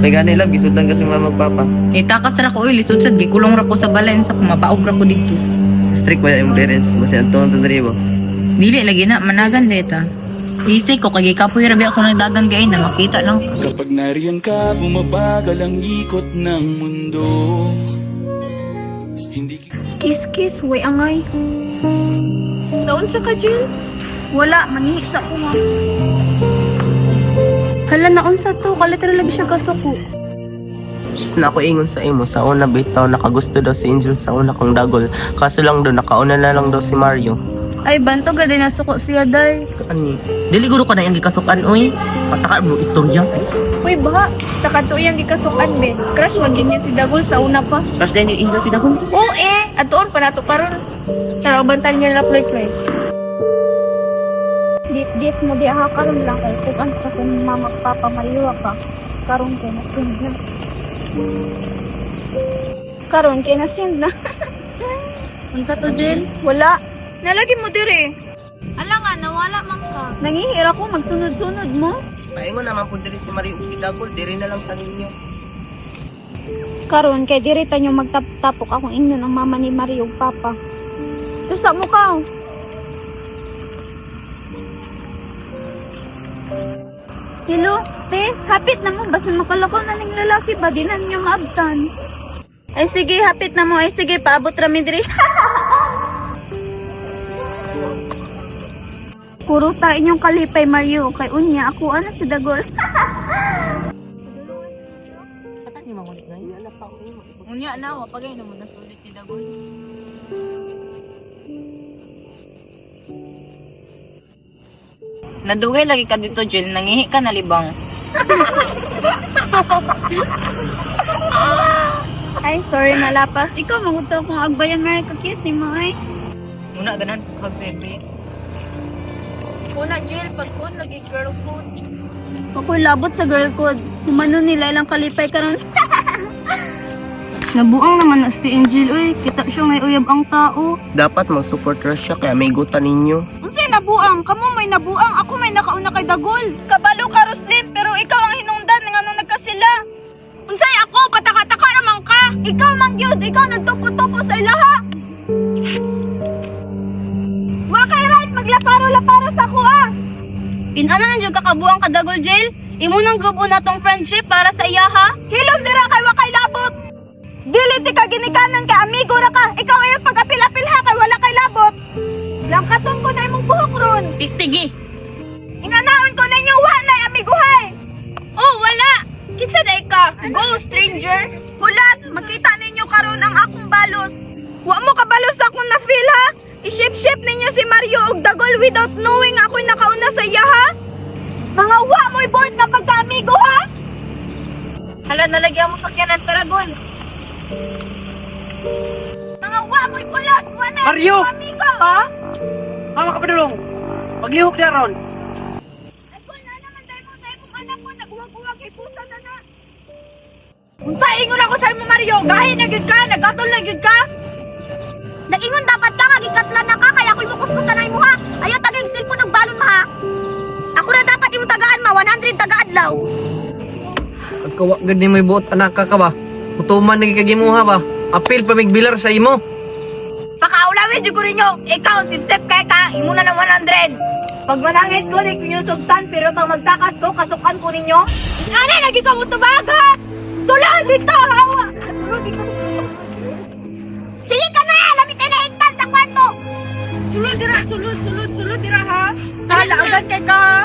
Kay gani lang gisudan kasi mga magpapa. Itakas ra ko lisod sad gikulong ra ko sa balay sa kumabaog ra ko dito. Strict ba yung parents? Basta ang tuwang tandari mo. Dili lagi na managan deta. Isay ko kay kapoy ra bi ako nagdagan gay na makita lang. Kapag nariyan ka, bumabagal ang ikot ng mundo. Hindi Kiss, way angay. Daon sa ka, Jill? Wala, mangihi sa ko, ma'am. Hala, naon sa to. Kalitera lagi siya kasuko. Just na ako ingon sa imo. Sa una bitaw, nakagusto daw si Angel sa una kong dagol. Kaso lang daw, nakauna na lang daw si Mario. Ay, banto ga din nasuko siya, day. Ani, dili guro ka na yung gikasukan, oy. Pataka mo istorya. Uy, ba? Sa kanto iyang gikasukan, be. Crush, magin niya si Dagol sa una pa. Tapos din yung Angel si Dagol. Oo, atoon pa nato karon. Tara, bantan niya na play. Dit mo di aha karon lang kay kung ano kasi mama papa mayuwa pa. Karon kay nasin na. Karon kay nasin na. Unsa to, Jill? Wala. Nalagi mo dire. Ala nga, nawala man ka. Nangihira ko magsunod-sunod mo. Paingon naman po diri si Mario ug si Dagol. Diri na lang tanin niyo. Karon kay dire tanyo magtapok akong inyo ng mama ni Mario ug papa. Tusa mo ka. Hello, te, hapit na mo. Basta makalakaw na ng lalaki ba? Di na niyo maabtan. Ay sige, hapit na mo. Ay sige, paabot rami diri. Puro ta inyong kalipay, Mario. Kay unya, ako ano si Dagol. Patak ni mamulit na yun. Anak pa ako imo. Unya na wa pagay na mo na sulit si Dagol. Nadugay lagi ka dito, Jill. Nangihi ka na libang. Ay, sorry nalapas. Ikaw, maguto kung agbayan may kakit ni mo ay. Muna ganan kag bebe. Una, Jill, pagkun, lagi girl code. Ako'y labot sa girl code. Humano nila ilang kalipay karon. Nabuang naman na si Angel, uy. Kita siya ngay uyab ang tao. Dapat mag-support rush siya kaya may gutan ninyo. Unsay nabuang? Kamo may nabuang, ako may nakauna kay Dagol. Kabalo ka, Roslyn, pero ikaw ang hinungdan ng ano nagkasila. Unsay ako, pataka-taka naman ka. Ikaw mang gyud, ikaw nagtupo-tupo sa ilaha. Wa kay right, maglaparo-laparo sa kuha. Inana na jud kakabuang ka Dagol, Jill. Imo nang gubo na tong friendship para sa iya ha. Hilom dira kay wa kay labot. Dili ti ka ginikanan ka, amigo ra ka. Ikaw ay pag-apil-apil ha kay wala kay labot. Langkaton ko na imong buhok ron. Tistigi. Inganaon ko na inyo wa na amiguhay. Oh, wala. Kinsa day ka? Go, stranger. Hulat, makita ninyo karon ang akong balos. Wa mo kabalos akong na-feel ha? I-ship-ship ninyo si Mario og Dagol without knowing ako'y nakauna sa iya ha? Mga wa mo'y board na pagka-amigo ha? Hala nalagyan mo sakyan ng Taragol. Mga wa mo'y pulas, wa na Mario! amigo ha? Mama ka padulong. Paglihok niya ron. Ay ko na naman dahil mo sa imong anak mo nag-uwag-uwag kay pusa na na. Unsa ingon ako sa imo Mario? Gahi na gyud ka, nagatol na gyud ka. Nag-ingon dapat ka gikatlan na ka kaya ako'y mukuskusan na imo ha. Ayaw tagay cellphone og balon ma ha. Ako na dapat imo tagaan ma 100 taga-adlaw. Pagkawa gud ni may buot anak ka ba? Utuman nagigimuha ba? Apil pamigbilar sa imo. Pakaulawi jud ko ninyo. Ikaw sip-sip kay ka, imo na ng 100. Pag manangit ko di kinyo sugtan pero pag magtakas ko kasukan ko ninyo. Ano lagi ka mo tubag ha? Sulan dito hawa. Sige ka na, lamit na higtan sa kwarto. Sulod dira, sulod dira ha. Nalaagan kay ka ha.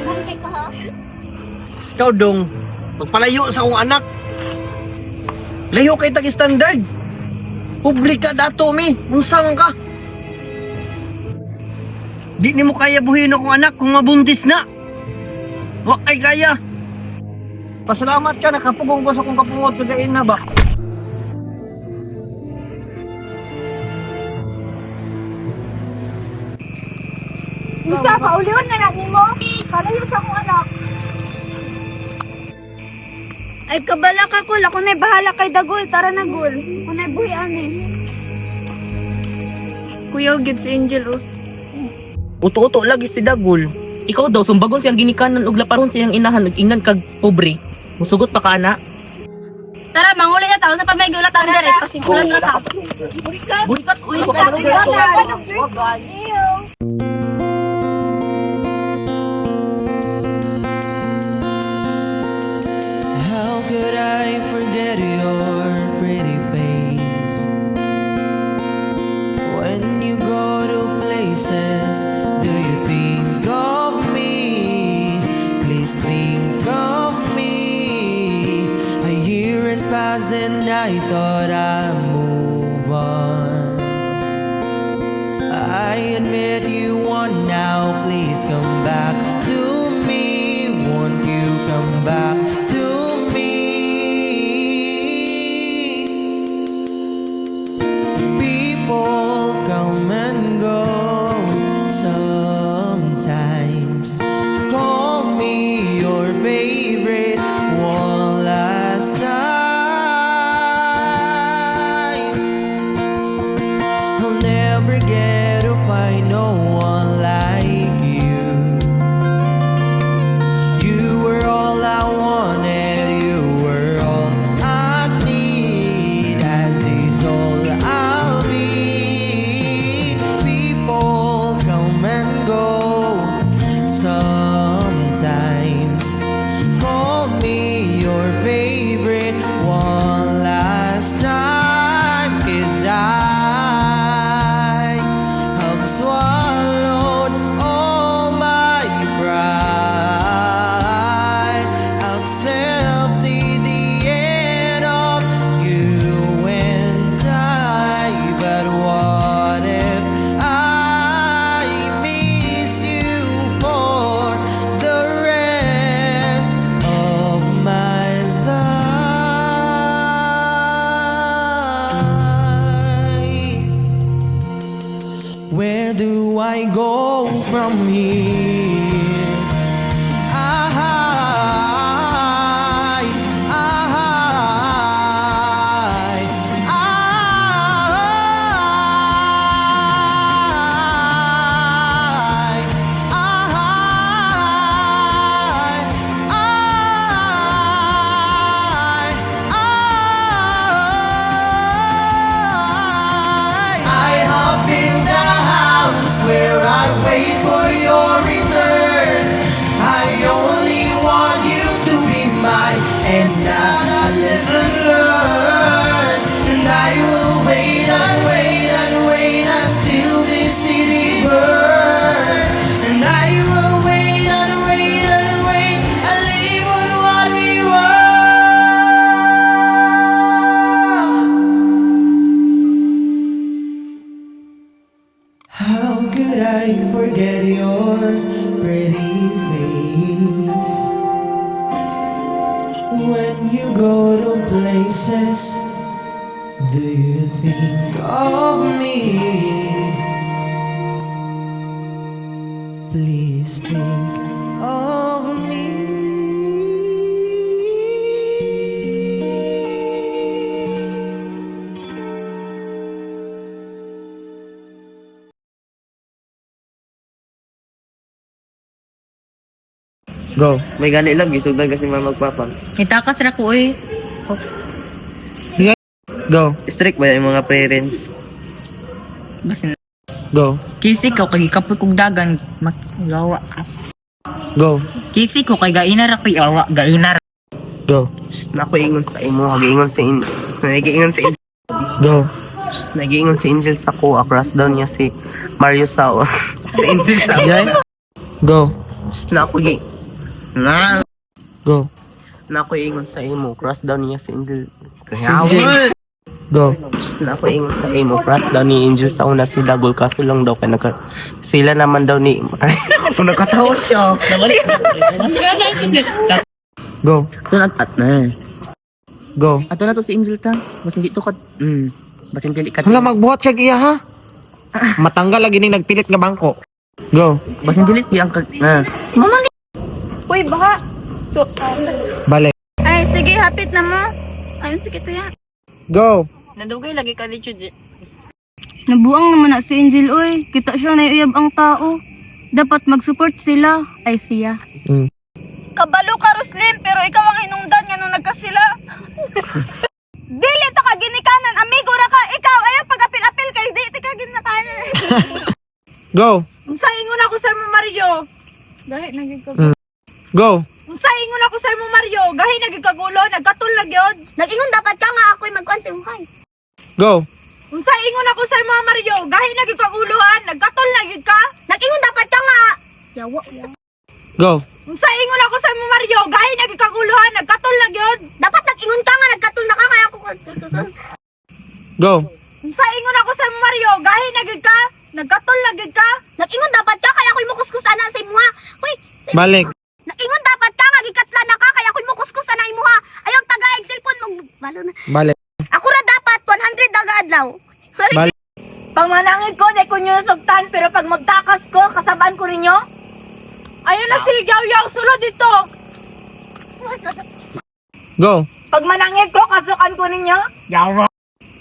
Bunsay ka ha. Ikaw dong, magpalayo sa akong anak. Layo kay tag standard. Publika dato mi, unsang ka. Di ni mo kaya buhin akong anak kung mabuntis na. Wa kay kaya. Pasalamat ka nakapugong ko sa kong kapungod kagain na ba. Isa pa uliwan na natin mo. Kalayo sa akong anak. Ay kabala ka kul, ako na'y bahala kay Dagol, tara na Gol. Ako na'y buhi ani. Kuya gid si Angel oh. Uto-uto lagi si Dagol. Ikaw daw sumbagon siyang ginikanan ug laparon siyang inahan ug ingnan kag pobre. Musugot pa ka, ana. Tara, manguli na tao sa pamigulat ang dire. Pasimpulan na tao. Bulikat, uy. How could I forget your pretty face? When you go to places, do you think of me? Please think of me. A year has passed and I thought I'd move on. I admit you want now, please come back to me. Won't you come back to me? People come and go sometimes. Call me your favorite one last time. I'll never get to find no one like you. You were all I wanted, you were all I need, as is all I'll be. People come and go sometimes. Call me your favorite one last time, 'cause I have swallowed all my pride, accepted the end of you and I. But what if I miss you for the rest of my life? Where do I go from here? I have built a house where I wait for your return. I only want you to be mine, and now a lesson learned. And I will wait and wait and wait until this city burns. And I will wait and wait and wait and live with what we were. How could I forget your pretty face? When you go to places, do you think of me? Please think of me. Go. May gani lang, gisugdan kasi magpapa. Itakas ra ko, uy. Go. Strict ba yung mga parents? Basin. Go. Kisi ko, kay kapoy kong dagan. Magawa ka. Go. Kisi ko, kay gainar ako yawa. Gainar. Go. Naku, ingon sa imo, hagiingon sa inyo. Nagiingon sa Angel. Go. Nagiingon si Angel sa ko, across daw niya si Mario Sao. Si Angel Sao. Go. Naku, Go. naku, ingon sa imo, cross daw niya si Angel. Angel. Go. Naku, ingon sa imo, cross daw ni Angel sa una si Dagol, kaso lang daw kaya sila naman daw ni... Kung nakatawa siya. Go. Ito na at na. Go. Ato na to si Angel ta. Mas hindi to ka... Basin dili ka... Hala, magbuhat siya iya ha. Matanggal lagi ning nagpilit nga bangko. Go. Basin dili siyang ka... Uy, baka. So, Bale. ay, sige, hapit na mo. Ayun, sige to yan. Go. Nadugay lagi ka dito, Nabuang naman na si Angel, uy. Kita siya na iuyab ang tao. Dapat mag-support sila. Ay, siya. Mm. Kabalo ka, Ruslim, pero ikaw ang hinungdan nga nung nagkasila. Dili to ka ginikanan, amigo ra ka. Ikaw ayo pag-apil-apil kay di ti ka ginikanan. Go. Unsa ingon ako sa mo Mario? Gahi nagig ka. Go. Unsa ingon ako sa mo Mario? Gahi nagig kagulo, nagkatul lang gyud. Nag-ingon dapat ka nga ako'y magkuan sa imong. Go. Unsa ingon ako sa mo Mario? Gahi nagig kaguluhan, nagkatul lang gyud ka. Nag-ingon dapat ka nga. Yawa. Go. Unsa ingon ako sa mo Mario? Gahi nagig kaguluhan, nagkatul lang gyud. Dapat nag-ingon ka nga nagkatul na ka kaya ako Go. Unsa ingon ako sa mo Mario? Gahi nagig ka. Nagkatul lang gyud ka. Nag-ingon dapat ka kaya ako'y mukuskus ana sa imuha. Hoy, Balik. nag-ingon dapat ka nga gikatla na ka kaya ako'y mukuskus ana imuha. Ayaw tagaig cellphone mo. Balo na. Balik. Ako ra dapat 100 daga adlaw. Balik. Pag manangit ko, di ko nyo nasugtan, pero pag magtakas ko, kasabaan ko rin nyo. Ayaw na sigaw yaw sulod dito. Go. Pag manangit ko, kasukan ko ninyo.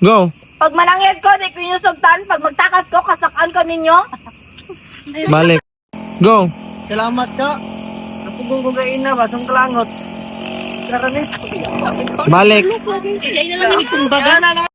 Go. Pag manangit ko, di ko nyo sugtan. Pag magtakas ko, kasakan ko ninyo. Balik. Go. Salamat ka. Napugong ko kain na, basang kalangot. Karanit. Balik. Kaya na lang ibig sumbaga.